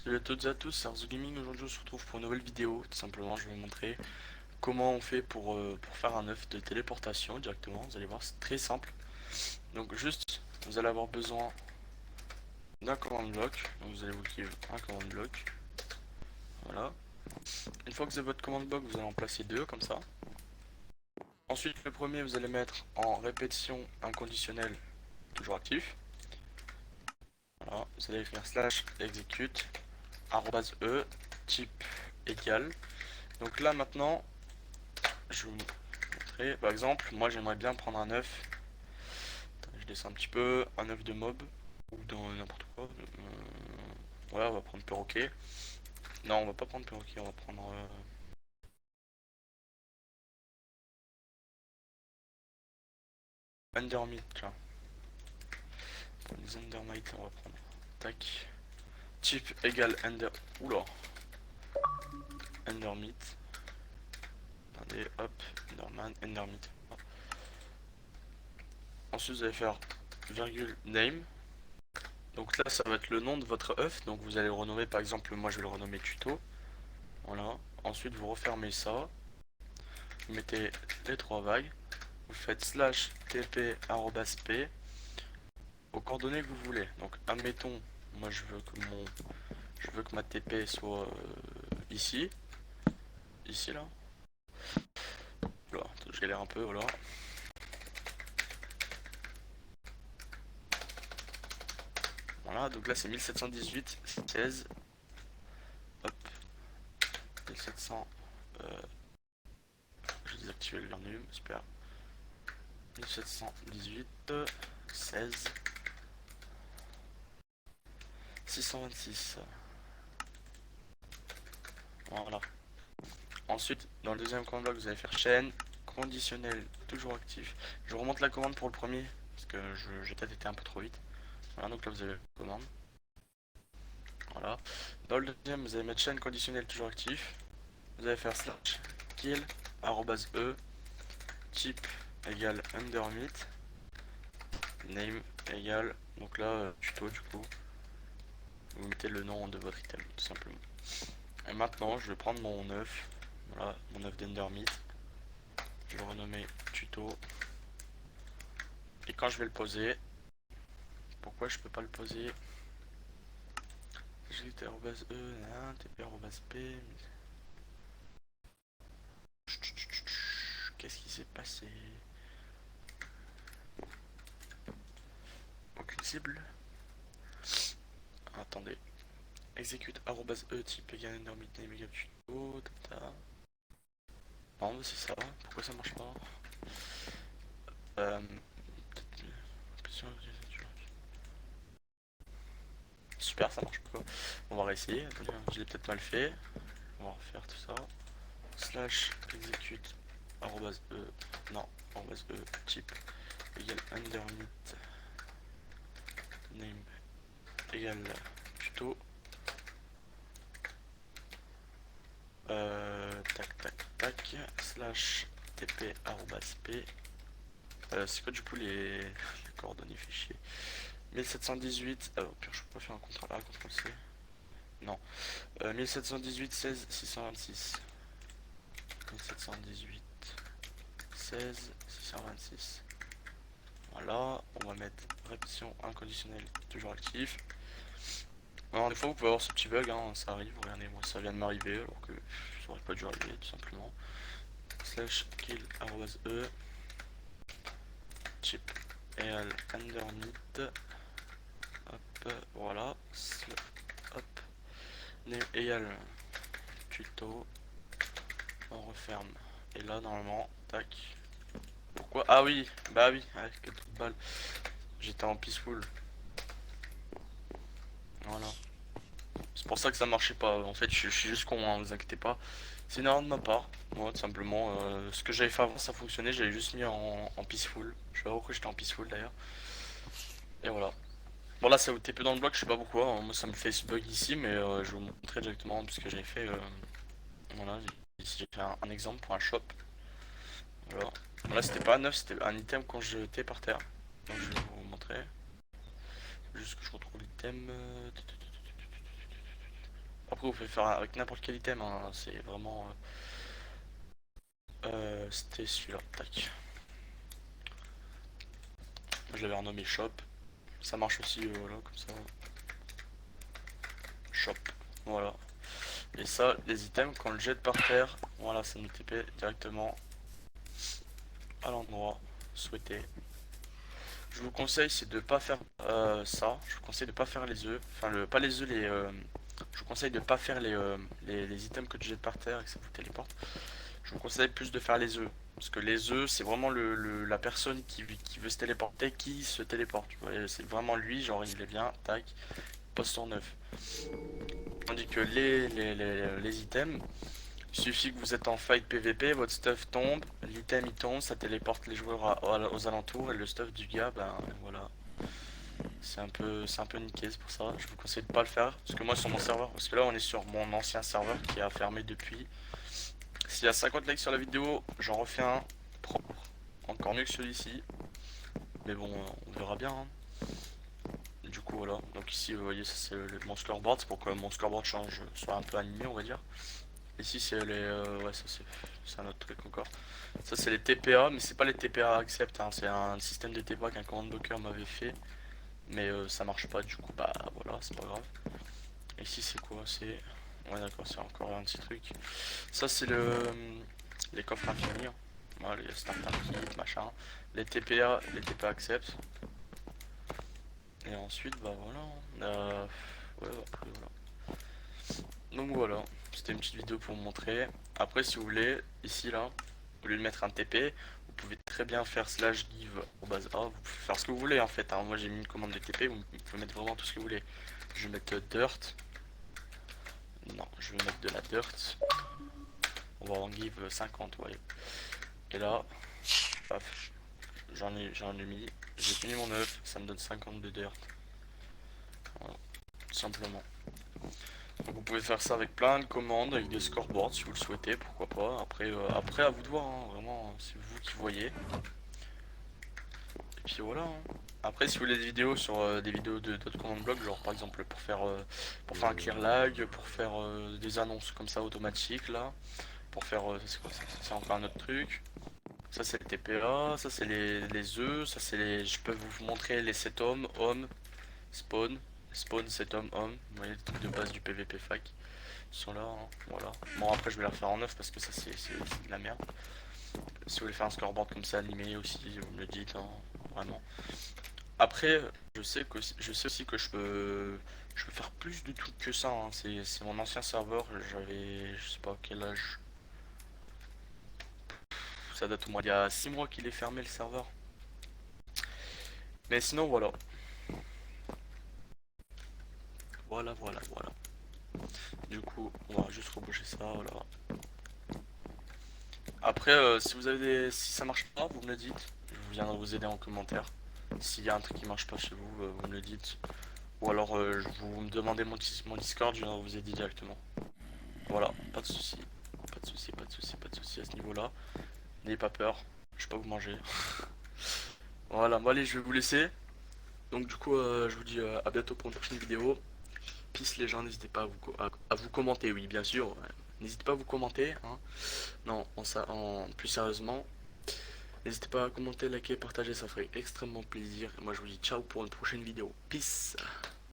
Salut à toutes et à tous, c'est Arzo Gaming. Aujourd'hui on se retrouve pour une nouvelle vidéo. Tout simplement je vais vous montrer comment on fait pour faire un œuf de téléportation directement. Vous allez voir, c'est très simple. Donc juste, vous allez avoir besoin d'un command block. Donc vous allez vous cliquer un command block. Voilà. Une fois que vous avez votre command block, vous allez en placer deux comme ça. Ensuite le premier vous allez mettre en répétition inconditionnelle toujours actif. Voilà, vous allez faire slash execute @e type égal. Donc là maintenant je vais vous montrer. Par exemple, moi j'aimerais bien prendre un œuf. Je descends un petit peu, un œuf de mob ou dans n'importe quoi. Ouais, on va prendre perroquet. Non, on va pas prendre perroquet, on va prendre Undermeat. Tiens, pour les Undermite, on va prendre. Tac. Type égale Under. Oula. Undermeat. Attendez, hop. Underman, Undermeat. Ensuite, vous allez faire virgule name. Donc là, ça va être le nom de votre œuf. Donc vous allez le renommer, par exemple, moi je vais le renommer tuto. Voilà. Ensuite, vous refermez ça. Vous mettez les trois vagues. Vous faites slash tp @p aux coordonnées que vous voulez. Donc admettons, moi je veux que ma TP soit ici, là. Voilà, je galère un peu, voilà. Voilà, donc là c'est 1718 16. Hop, 1700. Je vais désactiver le vernum, super. 1718 16 626. Voilà. Ensuite, dans le deuxième command block, vous allez faire chaîne conditionnel toujours actif. Je remonte la commande pour le premier parce que j'ai peut-être été un peu trop vite. Voilà, donc là vous avez la commande. Voilà. Dans le deuxième, vous allez mettre chaîne conditionnelle toujours actif. Vous allez faire slash kill @e type égale undermeat name égale, donc là tuto du coup. Vous mettez le nom de votre item tout simplement. Et maintenant, je vais prendre mon œuf. Voilà, mon œuf d'endermeat. Je vais le renommer tuto. Et quand je vais le poser, pourquoi je peux pas le poser? TP TP P. Qu'est-ce qui s'est passé? Aucune cible. Attendez. Execute @e type égale undermeat name égale tuto. Non, mais c'est ça. Pourquoi ça marche pas? euh, Super, ça marche pas. On va réessayer. Attendez, je l'ai peut-être mal fait. On va refaire tout ça. Slash execute @e. Non, @e type égale undermeat name égale tuto. Tac tac tac slash tp @p. C'est quoi du coup les coordonnées fichiers? 1718. Oh pire, je peux pas faire un contrôle A, contrôle C. Non. 1718 16 626. 1718 16 626. Voilà, on va mettre répétition inconditionnelle toujours actif. Alors des fois vous pouvez avoir ce petit bug, hein, ça arrive, regardez moi ça vient de m'arriver alors que ça aurait pas dû arriver tout simplement. Slash kill @e chip eal underneath. Hop, voilà. Hop. Name eal tuto. On referme. Et là normalement, tac. Pourquoi? Ah oui, bah oui, avec 4 balles. J'étais en peaceful. Voilà. C'est pour ça que ça marchait pas. En fait, je suis juste con, hein, vous inquiétez pas. C'est une erreur de ma part. Moi, tout simplement. Ce que j'avais fait avant, ça fonctionnait. J'avais juste mis en peaceful. Je sais pas pourquoi j'étais en peaceful d'ailleurs. Et voilà. Bon, là, ça vous TP dans le bloc, je sais pas pourquoi. Hein. Moi, ça me fait ce bug ici, mais je vais vous montrer directement ce que j'avais fait. Voilà, ici j'ai fait un exemple pour un shop. Voilà. Bon, là, c'était pas un neuf, c'était un item qu'on jetait par terre. Donc, je vais vous montrer. Juste que je retrouve l'item. Après vous pouvez faire avec n'importe quel item, hein. C'est vraiment... c'était celui-là, tac. Je l'avais renommé shop. Ça marche aussi, voilà, comme ça. Shop, voilà. Et ça, les items, quand on le jette par terre, voilà, ça nous TP directement à l'endroit souhaité. Je vous conseille, c'est de pas faire ça. Je vous conseille de pas faire les œufs. Enfin, pas les œufs, je vous conseille de pas faire les items que tu jettes par terre et que ça vous téléporte. Je vous conseille plus de faire les œufs. Parce que les œufs, c'est vraiment la personne qui veut se téléporter qui se téléporte. C'est vraiment lui, genre il est bien, tac, poste son œuf. Tandis que les items, il suffit que vous êtes en fight PVP, votre stuff tombe, l'item il tombe, ça téléporte les joueurs aux alentours et le stuff du gars, ben voilà. C'est un peu niqué, c'est pour ça. Je vous conseille de pas le faire. Parce que moi sur mon serveur, parce que là on est sur mon ancien serveur qui a fermé depuis. S'il y a 50 likes sur la vidéo, j'en refais un propre. Encore mieux que celui-ci. Mais bon, on verra bien, hein. Du coup voilà. Donc ici vous voyez ça c'est mon scoreboard. C'est pour que mon scoreboard change, soit un peu animé on va dire. Ici c'est ouais ça c'est un autre truc encore. Ça c'est les TPA, mais c'est pas les TPA accept, hein. C'est un système de TPA qu'un command blocker m'avait fait. Mais ça marche pas du coup, bah voilà, c'est pas grave. Et ici c'est quoi? C'est... Ouais d'accord, c'est encore un petit truc. Ça c'est les coffres infinis, hein. Voilà, les starter kit, machin. Les TPA accept. Et ensuite bah voilà. Ouais, après, voilà. Donc voilà, c'était une petite vidéo pour vous montrer. Après si vous voulez, ici là, au lieu de mettre un TP, vous pouvez très bien faire slash give au base A. Vous pouvez faire ce que vous voulez en fait, hein. Moi j'ai mis une commande de TP, vous pouvez mettre vraiment tout ce que vous voulez. Je vais mettre dirt. Non, je vais mettre de la dirt. On va en give 50, ouais. Et là, paf, j'en ai mis. J'ai fini mon œuf, ça me donne 50 de dirt. Voilà, tout simplement. Donc vous pouvez faire ça avec plein de commandes, avec des scoreboards si vous le souhaitez, pourquoi pas. Après à vous de voir, hein. Vraiment, c'est vous qui voyez. Et puis voilà, hein. Après si vous voulez des vidéos sur des vidéos d'autres commandes blocs, genre par exemple pour faire un clear lag, pour faire des annonces comme ça automatiques là, pour faire c'est quoi ça? C'est encore un autre truc. Ça c'est le TPA, ça c'est les œufs, ça c'est je peux vous montrer les 7 hommes, spawn, set hommes, vous voyez les trucs de base du PVP fac. Ils sont là, hein. Voilà. Bon après je vais la refaire en neuf parce que ça c'est de la merde. Si vous voulez faire un scoreboard comme ça animé aussi, vous me le dites, hein, vraiment. Après, je sais aussi que je peux faire plus de trucs que ça, hein. C'est mon ancien serveur, j'avais, je sais pas quel âge. Ça date au moins il y a 6 mois qu'il est fermé le serveur. Mais sinon voilà. Voilà. Du coup, on va juste reboucher ça, voilà. Après, si ça marche pas, vous me le dites. Je viendrai vous aider en commentaire. S'il y a un truc qui marche pas chez vous, vous me le dites. Ou alors vous me demandez mon Discord, je viendrai vous aider directement. Voilà, pas de soucis. Pas de soucis à ce niveau-là. N'ayez pas peur, je vais pas vous manger. Voilà, bon allez, je vais vous laisser. Donc du coup, je vous dis à bientôt pour une prochaine vidéo. Peace les gens, n'hésitez pas à vous commenter, oui bien sûr. Ouais. N'hésitez pas à vous commenter, hein. Non, plus sérieusement, n'hésitez pas à commenter, liker, partager, ça ferait extrêmement plaisir. Et moi je vous dis ciao pour une prochaine vidéo. Peace.